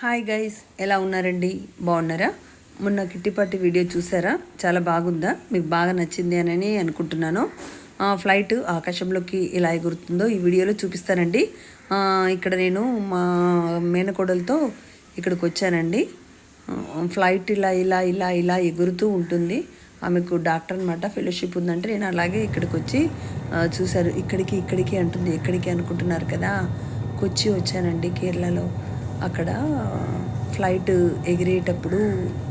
Hi guys, ఎలా ఉన్నారండి? బాగున్నారా? మొన్న కిట్టి పార్టీ వీడియో చూసారా? చాలా బాగుందా? మీకు బాగా నచ్చింది అని అనుకుంటున్నాను. ఫ్లైట్ ఆకాశంలోకి ఎలా ఎగురుతుందో ఈ వీడియోలో చూపిస్తానండి. ఇక్కడ నేను మా మేనకోడలతో ఇక్కడికి వచ్చానండి. ఫ్లైట్ ఇలా ఇలా ఇలా ఇలా ఎగురుతూ ఉంటుంది. ఆమెకు డాక్టర్ అనమాట, ఫెలోషిప్ ఉందంటే నేను అలాగే ఇక్కడికి వచ్చి చూశారు. ఇక్కడికి అంటుంది. ఎక్కడికి అనుకుంటున్నారు కదా, కొచ్చి వచ్చానండి కేరళలో. అక్కడ ఫ్లైట్ ఎగిరేటప్పుడు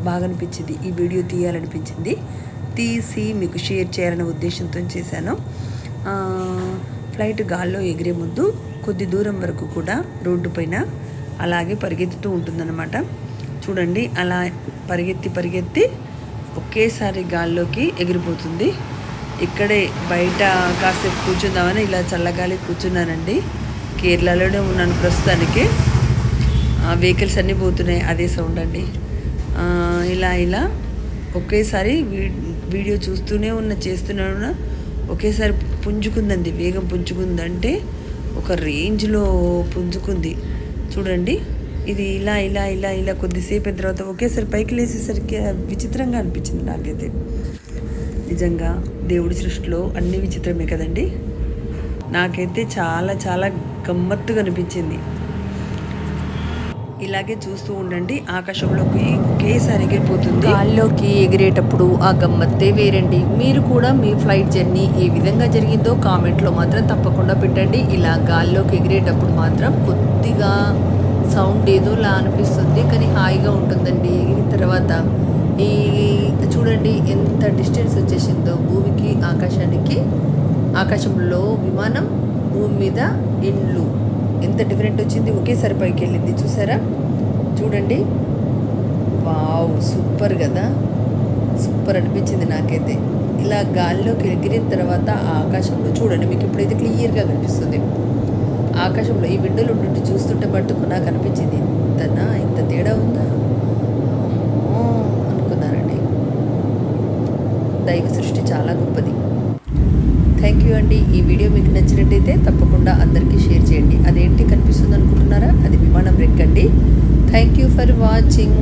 బాగా అనిపించింది. ఈ వీడియో తీయాలనిపించింది, తీసి మీకు షేర్ చేయాలనే ఉద్దేశంతో చేశాను. ఫ్లైట్ గాల్లో ఎగిరే ముందు కొద్ది దూరం వరకు కూడా రోడ్డు పైన అలాగే పరిగెత్తుతూ ఉంటుందన్నమాట. చూడండి, అలా పరిగెత్తి ఒకేసారి గాల్లోకి ఎగిరిపోతుంది. ఇక్కడే బయట కాసేపు కూర్చుందామని ఇలా చల్లగాలి కూర్చున్నానండి. కేరళలోనే ఉన్నాను ప్రస్తుతానికి. వెహికల్స్ అన్నీ పోతున్నాయి, అదే సౌండ్ అండి. ఇలా ఒకేసారి వీడియో చూస్తూనే చేస్తూనే ఒకేసారి పుంజుకుందండి. వేగం పుంజుకుందంటే ఒక రేంజ్లో పుంజుకుంది. చూడండి, ఇది ఇలా ఇలా ఇలా ఇలా కొద్దిసేపు అయిన తర్వాత ఒకేసారి పైకి లేసేసరికి విచిత్రంగా అనిపించింది నాకైతే. నిజంగా దేవుడి సృష్టిలో అన్ని విచిత్రమే కదండి. నాకైతే చాలా చాలా గమ్మత్తుగా అనిపించింది. ఇలాగే చూస్తూ ఉండండి. ఆకాశంలోకి ఒకేసారి ఎగిరిపోతుంది. గాల్లోకి ఎగిరేటప్పుడు ఆ గమ్మత్తే వేరండి. మీరు కూడా మీ ఫ్లైట్ జర్నీ ఏ విధంగా జరిగిందో కామెంట్లో మాత్రం తప్పకుండా పెట్టండి. ఇలా గాల్లోకి ఎగిరేటప్పుడు మాత్రం కొద్దిగా సౌండ్ ఏదోలా అనిపిస్తుంది, కానీ హాయిగా ఉంటుందండి. ఎగిరిన తర్వాత ఈ చూడండి ఎంత డిస్టెన్స్ వచ్చేసిందో భూమికి ఆకాశానికి. ఆకాశంలో విమానం, భూమి మీద ఇండ్లు, ఎంత డిఫరెంట్ వచ్చింది. ఒకేసారి పైకి వెళ్ళింది, చూసారా? చూడండి, వావ్, సూపర్ కదా. సూపర్ అనిపించింది నాకైతే. ఇలా గాల్లోకి ఎగిరిన తర్వాత ఆ ఆకాశంలో చూడండి, మీకు ఇప్పుడైతే క్లియర్గా కనిపిస్తుంది. ఆకాశంలో ఈ విండోలు ఉండి చూస్తుంటే మట్టుకు నాకు అనిపించింది, ఇంత తేడా ఉందా అమ్మో అనుకున్నానండి. దైవ సృష్టి చాలా గొప్పది. థ్యాంక్ యూ అండి. ఈ వీడియో మీకు నచ్చినట్టయితే తప్పకుండా అందరికీ షేర్ చేయండి. అదేంటి కనిపిస్తుంది అనుకుంటున్నారా? అది విమానం రెక్కండి. Thank you for watching.